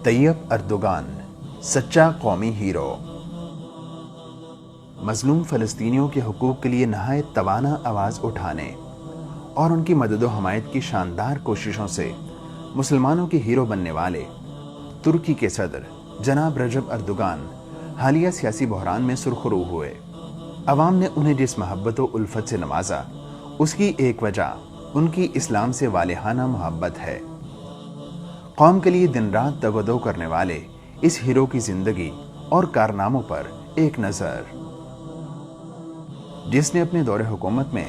طیب Erdogan سچا قومی hero, مظلوم فلسطینیوں کے حقوق کے لیے نہایت توانا آواز اٹھانے اور ان کی مدد و حمایت کی شاندار کوششوں سے مسلمانوں کے ہیرو بننے والے ترکی کے صدر جناب رجب اردوغان حالیہ سیاسی بحران میں سرخرو ہوئے۔ عوام نے انہیں جس محبت و الفت سے نوازا، اس کی ایک وجہ ان کی اسلام سے والہانہ محبت ہے۔ قوم کے لیے دن رات تگ و دو کرنے والے اس ہیرو کی زندگی اور کارناموں پر ایک نظر، جس نے اپنے دور حکومت میں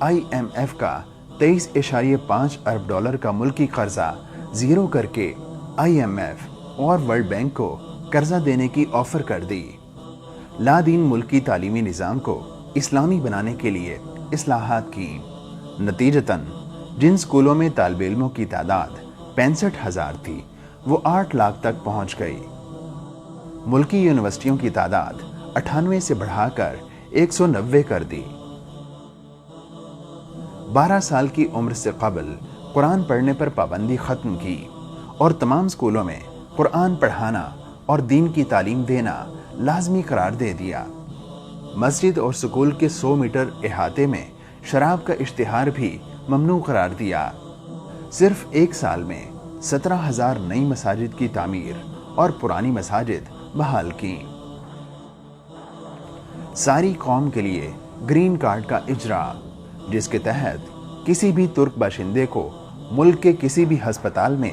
IMF کا 23.5 ارب ڈالر کا ملکی قرضہ زیرو کر کے IMF اور ورلڈ بینک کو قرضہ دینے کی آفر کر دی۔ لادین ملکی تعلیمی نظام کو اسلامی بنانے کے لیے اصلاحات کی۔ نتیجتاً جن سکولوں میں طالب علموں کی تعداد 65,000 تھی وہ 8 لاکھ تک پہنچ گئی۔ ملکی یونیورسٹیوں کی تعداد 98 سے بڑھا کر 190 کر دی۔ 12 سال کی عمر سے قبل قرآن پڑھنے پر پابندی ختم کی اور تمام سکولوں میں قرآن پڑھانا اور دین کی تعلیم دینا لازمی قرار دے دیا۔ مسجد اور سکول کے 100 میٹر احاطے میں شراب کا اشتہار بھی ممنوع قرار دیا۔ صرف ایک سال میں 17,000 نئی مساجد کی تعمیر اور پرانی مساجد بحال کی۔ ساری قوم کے لیے گرین کارڈ کا اجرا، جس کے تحت کسی بھی ترک باشندے کو ملک کے کسی بھی ہسپتال میں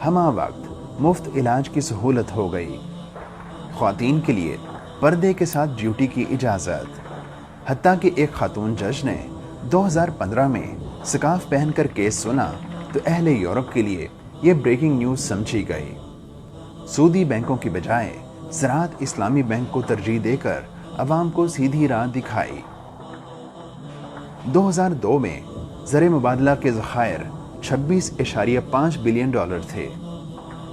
ہمہ وقت مفت علاج کی سہولت ہو گئی۔ خواتین کے لیے پردے کے ساتھ ڈیوٹی کی اجازت، حتیٰ کہ ایک خاتون جج نے 2015 میں سکارف پہن کر کیس سنا تو اہل یورپ کے لیے یہ بریکنگ نیوز سمجھی گئی۔ سودی بینکوں کی بجائے زراعت اسلامی بینک کو ترجیح دے کر عوام کو سیدھی راہ دکھائی۔ 2002 میں زر مبادلہ کے ذخائر 26.5 بلین ڈالر تھے،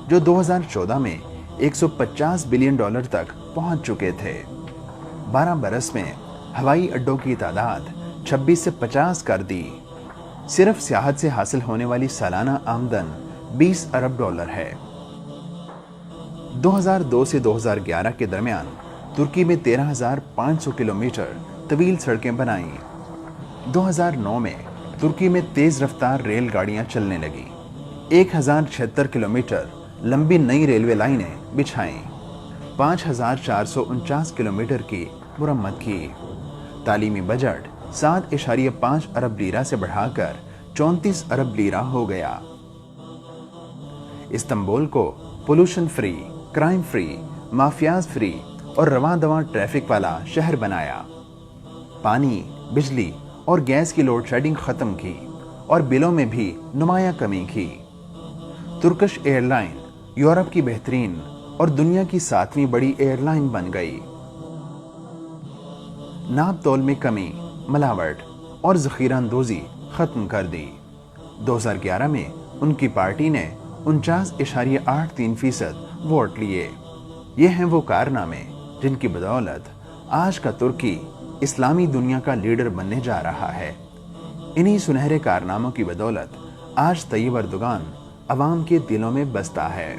جو 2014 میں 150 بلین ڈالر تک پہنچ چکے تھے۔ 12 برس میں ہوائی اڈوں کی تعداد 26 سے 50 کر دی۔ صرف سیاحت سے حاصل ہونے والی سالانہ آمدن 20 ارب ڈالر ہے۔ 2002 سے 2011 کے درمیان ترکی میں 13,500 کلومیٹر طویل سڑکیں بنائیں۔ 2009 میں ترکی میں تیز رفتار ریل گاڑیاں چلنے لگیں۔ 1,076 کلومیٹر لمبی نئی ریلوے لائنیں بچھائیں۔ 5,449 کلومیٹر کی مرمت کی۔ تعلیمی بجٹ 7.5 ارب لیرہ سے بڑھا کر 34 ارب لیرہ ہو گیا۔ استنبول کو pollution free, crime free, mafias free اور رواں دواں ٹریفک والا شہر بنایا۔ پانی، بجلی اور گیس کی لوڈ شیڈنگ ختم کی اور بلوں میں بھی نمایاں کمی کی۔ ترکش ایئر لائن یورپ کی بہترین اور دنیا کی 7ویں بڑی ایئر لائن بن گئی۔ ناپ تول میں کمی، ملاوٹ اور ذخیرہ اندوزی ختم کر دی۔ 2011 میں ان کی پارٹی نے 49.83% ووٹ لیے۔ یہ ہیں وہ کارنامے جن کی بدولت آج کا ترکی اسلامی دنیا کا لیڈر بننے جا رہا ہے۔ انہی سنہرے کارناموں کی بدولت آج طیب اردوغان عوام کے دلوں میں بستا ہے۔